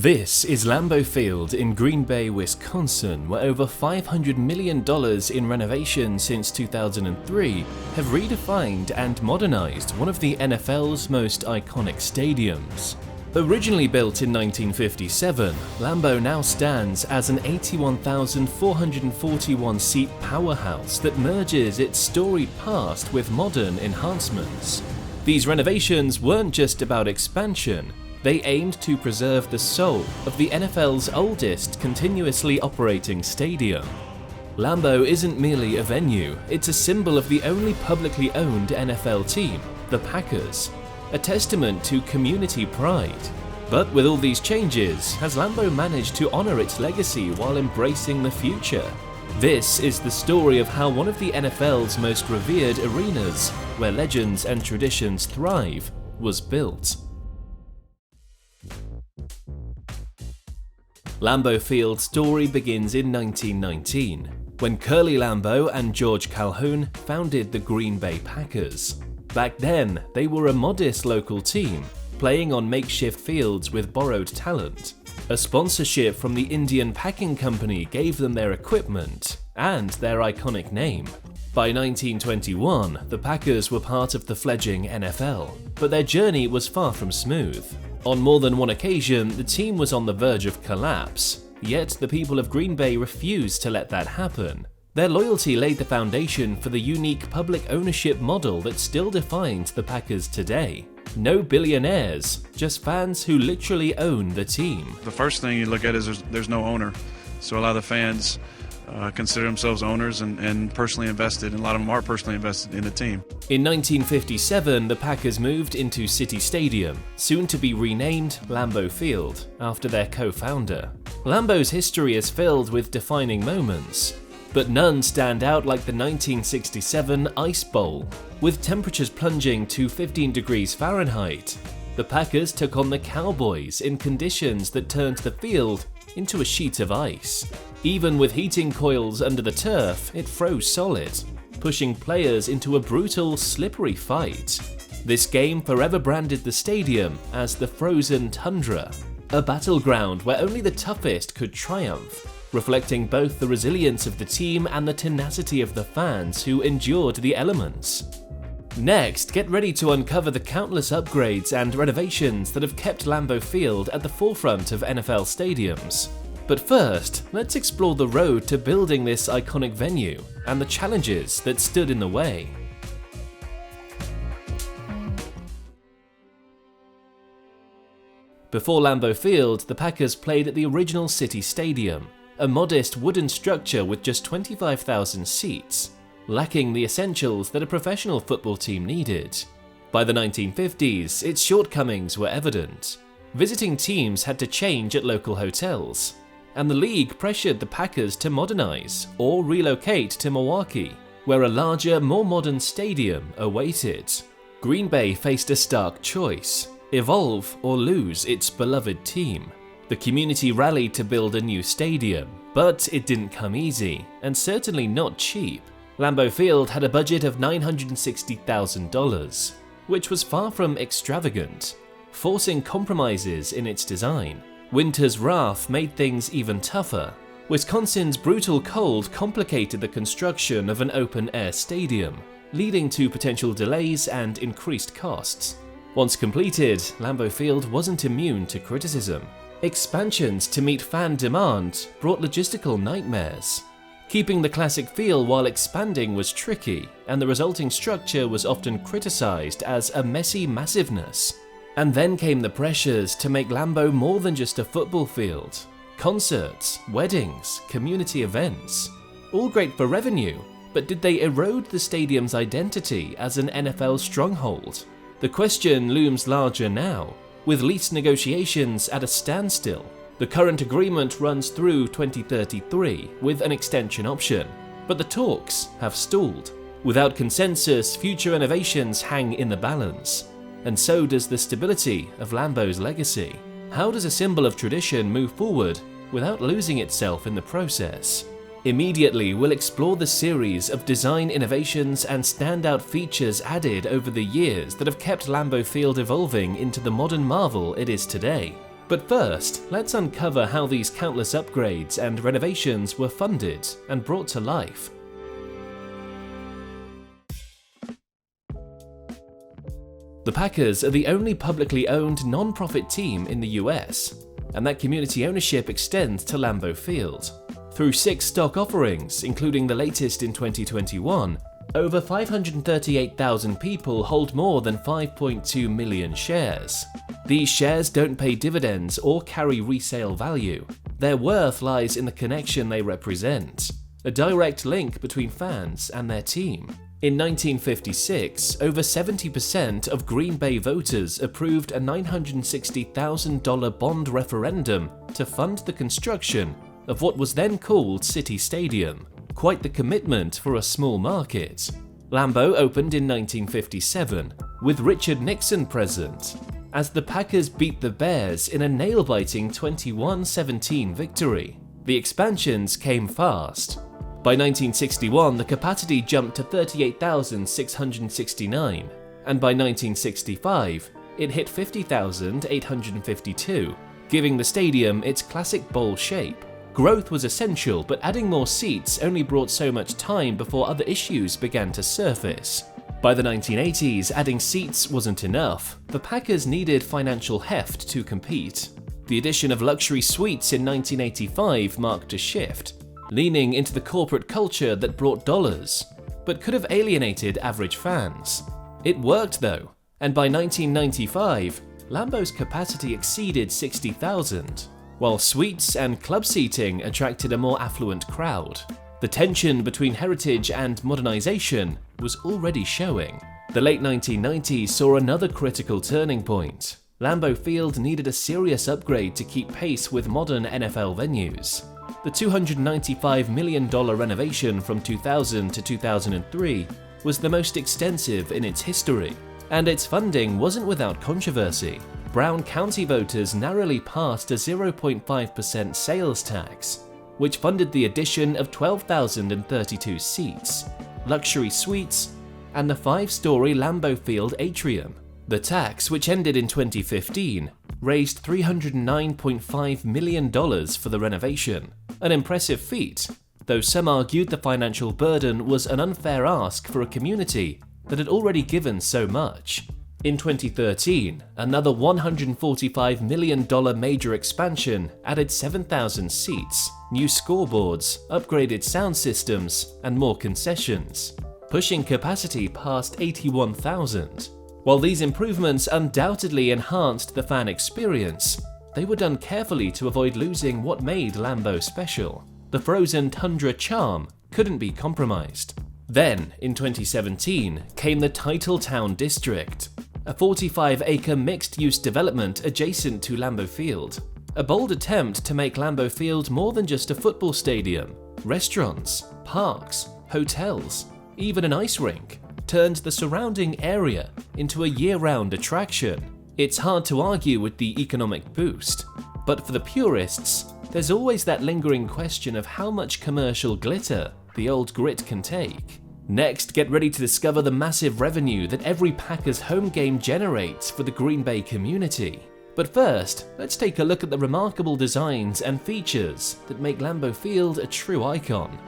This is Lambeau Field in Green Bay, Wisconsin, where over $500 million in renovations since 2003 have redefined and modernized one of the NFL's most iconic stadiums. Originally built in 1957, Lambeau now stands as an 81,441-seat powerhouse that merges its storied past with modern enhancements. These renovations weren't just about expansion. They aimed to preserve the soul of the NFL's oldest continuously operating stadium. Lambeau isn't merely a venue, it's a symbol of the only publicly owned NFL team, the Packers, a testament to community pride. But with all these changes, has Lambeau managed to honor its legacy while embracing the future? This is the story of how one of the NFL's most revered arenas, where legends and traditions thrive, was built. Lambeau Field's story begins in 1919, when Curly Lambeau and George Calhoun founded the Green Bay Packers. Back then, they were a modest local team, playing on makeshift fields with borrowed talent. A sponsorship from the Indian Packing Company gave them their equipment and their iconic name. By 1921, the Packers were part of the fledgling NFL, but their journey was far from smooth. On more than one occasion, the team was on the verge of collapse, yet the people of Green Bay refused to let that happen. Their loyalty laid the foundation for the unique public ownership model that still defines the Packers today. No billionaires, just fans who literally own the team. The first thing you look at is there's no owner, so a lot of the fans consider themselves owners and personally invested, and a lot of them are personally invested in the team. In 1957, the Packers moved into City Stadium, soon to be renamed Lambeau Field, after their co-founder. Lambeau's history is filled with defining moments, but none stand out like the 1967 Ice Bowl. With temperatures plunging to 15 degrees Fahrenheit, the Packers took on the Cowboys in conditions that turned the field into a sheet of ice. Even with heating coils under the turf, it froze solid, pushing players into a brutal, slippery fight. This game forever branded the stadium as the Frozen Tundra, a battleground where only the toughest could triumph, reflecting both the resilience of the team and the tenacity of the fans who endured the elements. Next, get ready to uncover the countless upgrades and renovations that have kept Lambeau Field at the forefront of NFL stadiums. But first, let's explore the road to building this iconic venue and the challenges that stood in the way. Before Lambeau Field, the Packers played at the original City Stadium, a modest wooden structure with just 25,000 seats, lacking the essentials that a professional football team needed. By the 1950s, its shortcomings were evident. Visiting teams had to change at local hotels, and the league pressured the Packers to modernize or relocate to Milwaukee, where a larger, more modern stadium awaited. Green Bay faced a stark choice: evolve or lose its beloved team. The community rallied to build a new stadium, but it didn't come easy, and certainly not cheap. Lambeau Field had a budget of $960,000, which was far from extravagant, forcing compromises in its design. Winter's wrath made things even tougher. Wisconsin's brutal cold complicated the construction of an open-air stadium, leading to potential delays and increased costs. Once completed, Lambeau Field wasn't immune to criticism. Expansions to meet fan demand brought logistical nightmares. Keeping the classic feel while expanding was tricky, and the resulting structure was often criticized as a messy massiveness. And then came the pressures to make Lambeau more than just a football field. Concerts, weddings, community events, all great for revenue, but did they erode the stadium's identity as an NFL stronghold? The question looms larger now, with lease negotiations at a standstill. The current agreement runs through 2033 with an extension option, but the talks have stalled. Without consensus, future innovations hang in the balance, and so does the stability of Lambeau's legacy. How does a symbol of tradition move forward without losing itself in the process? Immediately, we'll explore the series of design innovations and standout features added over the years that have kept Lambeau Field evolving into the modern marvel it is today. But first, let's uncover how these countless upgrades and renovations were funded and brought to life. The Packers are the only publicly owned non-profit team in the US, and that community ownership extends to Lambeau Field. Through 6 stock offerings, including the latest in 2021, over 538,000 people hold more than 5.2 million shares. These shares don't pay dividends or carry resale value. Their worth lies in the connection they represent, a direct link between fans and their team. In 1956, over 70% of Green Bay voters approved a $960,000 bond referendum to fund the construction of what was then called City Stadium. Quite the commitment for a small market. Lambeau opened in 1957, with Richard Nixon present, as the Packers beat the Bears in a nail-biting 21-17 victory. The expansions came fast. By 1961, the capacity jumped to 38,669, and by 1965, it hit 50,852, giving the stadium its classic bowl shape. Growth was essential, but adding more seats only brought so much time before other issues began to surface. By the 1980s, adding seats wasn't enough. The Packers needed financial heft to compete. The addition of luxury suites in 1985 marked a shift, leaning into the corporate culture that brought dollars, but could have alienated average fans. It worked though, and by 1995, Lambeau's capacity exceeded 60,000, while suites and club seating attracted a more affluent crowd. The tension between heritage and modernization was already showing. The late 1990s saw another critical turning point. Lambeau Field needed a serious upgrade to keep pace with modern NFL venues. The $295 million renovation from 2000 to 2003 was the most extensive in its history, and its funding wasn't without controversy. Brown County voters narrowly passed a 0.5% sales tax, which funded the addition of 12,032 seats, luxury suites, and the 5-story Lambeau Field atrium. The tax, which ended in 2015, raised $309.5 million for the renovation, an impressive feat, though some argued the financial burden was an unfair ask for a community that had already given so much. In 2013, another $145 million major expansion added 7,000 seats, new scoreboards, upgraded sound systems, and more concessions, pushing capacity past 81,000. While these improvements undoubtedly enhanced the fan experience, they were done carefully to avoid losing what made Lambeau special. The frozen tundra charm couldn't be compromised. Then, in 2017, came the Titletown District, a 45-acre mixed-use development adjacent to Lambeau Field. A bold attempt to make Lambeau Field more than just a football stadium. Restaurants, parks, hotels, even an ice rink turned the surrounding area into a year-round attraction. It's hard to argue with the economic boost, but for the purists, there's always that lingering question of how much commercial glitter the old grit can take. Next, get ready to discover the massive revenue that every Packers home game generates for the Green Bay community. But first, let's take a look at the remarkable designs and features that make Lambeau Field a true icon.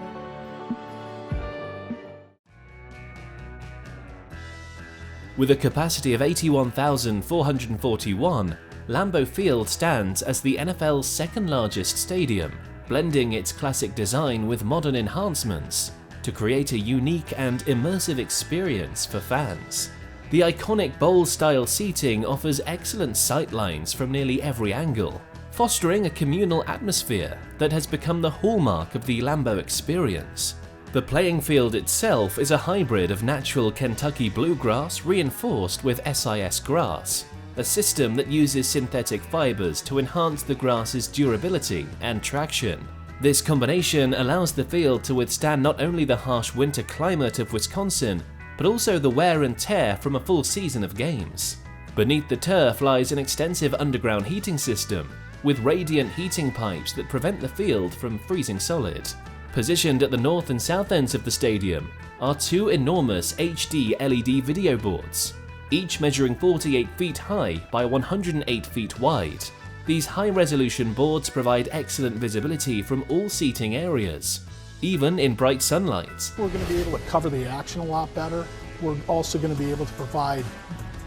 With a capacity of 81,441, Lambeau Field stands as the NFL's second largest stadium, blending its classic design with modern enhancements to create a unique and immersive experience for fans. The iconic bowl-style seating offers excellent sightlines from nearly every angle, fostering a communal atmosphere that has become the hallmark of the Lambeau experience. The playing field itself is a hybrid of natural Kentucky bluegrass reinforced with SIS grass, a system that uses synthetic fibers to enhance the grass's durability and traction. This combination allows the field to withstand not only the harsh winter climate of Wisconsin, but also the wear and tear from a full season of games. Beneath the turf lies an extensive underground heating system, with radiant heating pipes that prevent the field from freezing solid. Positioned at the north and south ends of the stadium are two enormous HD LED video boards, each measuring 48 feet high by 108 feet wide. These high-resolution boards provide excellent visibility from all seating areas, even in bright sunlight. We're going to be able to cover the action a lot better. We're also going to be able to provide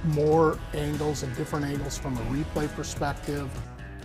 more angles and different angles from a replay perspective.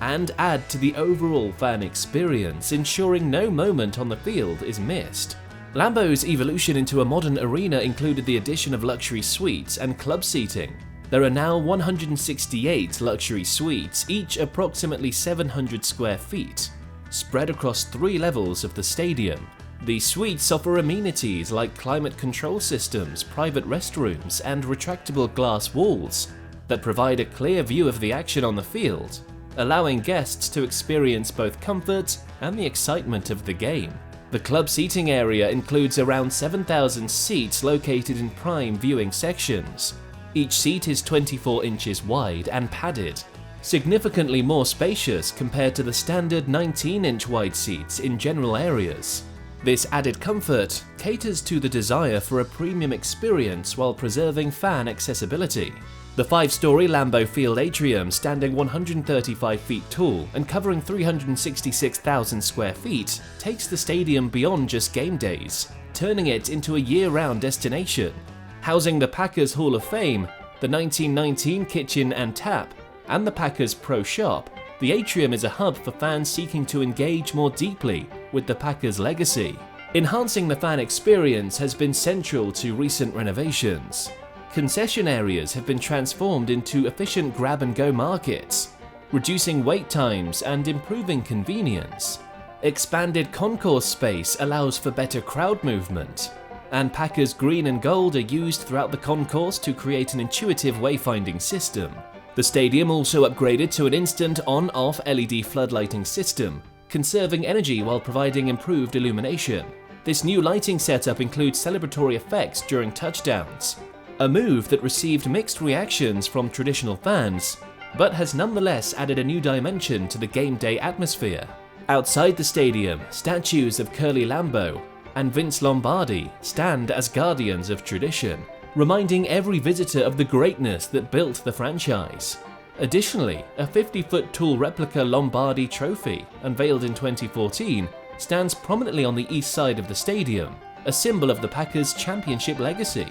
And add to the overall fan experience, ensuring no moment on the field is missed. Lambeau's evolution into a modern arena included the addition of luxury suites and club seating. There are now 168 luxury suites, each approximately 700 square feet, spread across 3 levels of the stadium. These suites offer amenities like climate control systems, private restrooms, and retractable glass walls that provide a clear view of the action on the field, allowing guests to experience both comfort and the excitement of the game. The club seating area includes around 7,000 seats located in prime viewing sections. Each seat is 24 inches wide and padded, significantly more spacious compared to the standard 19-inch wide seats in general areas. This added comfort caters to the desire for a premium experience while preserving fan accessibility. The 5-story Lambeau Field atrium, standing 135 feet tall and covering 366,000 square feet, takes the stadium beyond just game days, turning it into a year-round destination. Housing the Packers Hall of Fame, the 1919 Kitchen and Tap, and the Packers Pro Shop, the atrium is a hub for fans seeking to engage more deeply with the Packers' legacy. Enhancing the fan experience has been central to recent renovations. Concession areas have been transformed into efficient grab-and-go markets, reducing wait times and improving convenience. Expanded concourse space allows for better crowd movement, and Packers green and gold are used throughout the concourse to create an intuitive wayfinding system. The stadium also upgraded to an instant on-off LED floodlighting system, conserving energy while providing improved illumination. This new lighting setup includes celebratory effects during touchdowns, a move that received mixed reactions from traditional fans, but has nonetheless added a new dimension to the game day atmosphere. Outside the stadium, statues of Curly Lambeau and Vince Lombardi stand as guardians of tradition, reminding every visitor of the greatness that built the franchise. Additionally, a 50-foot tall replica Lombardi trophy, unveiled in 2014, stands prominently on the east side of the stadium, a symbol of the Packers' championship legacy.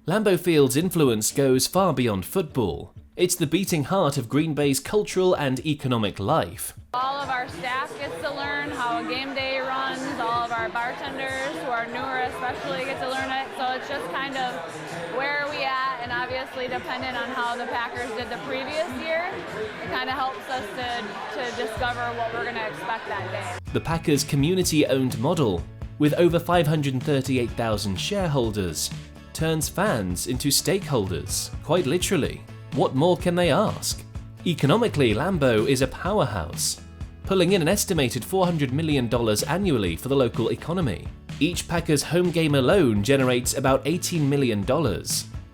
Lambeau Field's influence goes far beyond football. It's the beating heart of Green Bay's cultural and economic life. All of our staff gets to learn how a game day runs, all of our bartenders who are newer especially get to learn it, so it's just kind of where are we at, and obviously dependent on how the Packers did the previous year, it kind of helps us to discover what we're going to expect that day. The Packers' community-owned model, with over 538,000 shareholders, turns fans into stakeholders, quite literally. What more can they ask? Economically, Lambeau is a powerhouse, pulling in an estimated $400 million annually for the local economy. Each Packers home game alone generates about $18 million,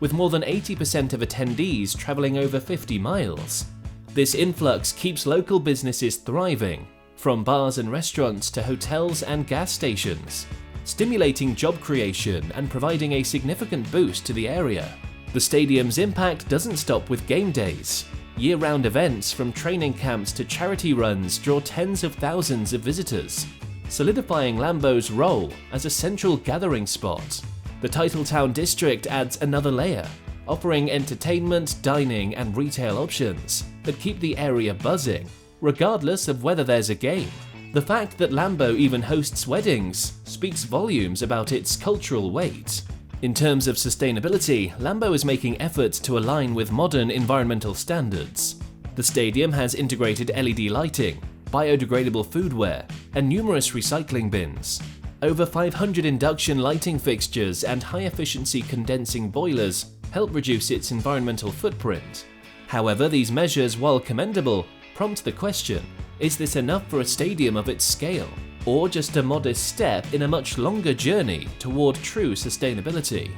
with more than 80% of attendees traveling over 50 miles. This influx keeps local businesses thriving, from bars and restaurants to hotels and gas stations, stimulating job creation and providing a significant boost to the area. The stadium's impact doesn't stop with game days. Year-round events from training camps to charity runs draw tens of thousands of visitors, solidifying Lambeau's role as a central gathering spot. The Titletown district adds another layer, offering entertainment, dining, and retail options that keep the area buzzing, regardless of whether there's a game. The fact that Lambeau even hosts weddings speaks volumes about its cultural weight. In terms of sustainability, Lambeau is making efforts to align with modern environmental standards. The stadium has integrated LED lighting, biodegradable foodware, and numerous recycling bins. Over 500 induction lighting fixtures and high-efficiency condensing boilers help reduce its environmental footprint. However, these measures, while commendable, prompt the question, is this enough for a stadium of its scale? Or just a modest step in a much longer journey toward true sustainability?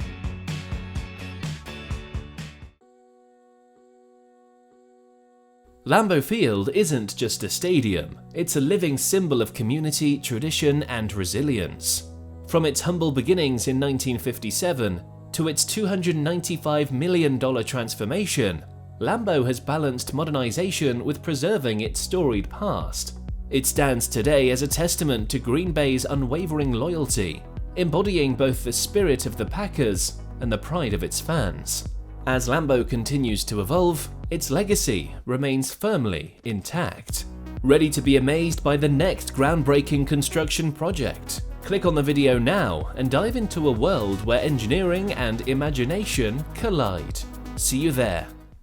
Lambeau Field isn't just a stadium, it's a living symbol of community, tradition, and resilience. From its humble beginnings in 1957, To its $295 million transformation, Lambeau has balanced modernization with preserving its storied past. It stands today as a testament to Green Bay's unwavering loyalty, embodying both the spirit of the Packers and the pride of its fans. As Lambeau continues to evolve, its legacy remains firmly intact. Ready to be amazed by the next groundbreaking construction project? Click on the video now and dive into a world where engineering and imagination collide. See you there.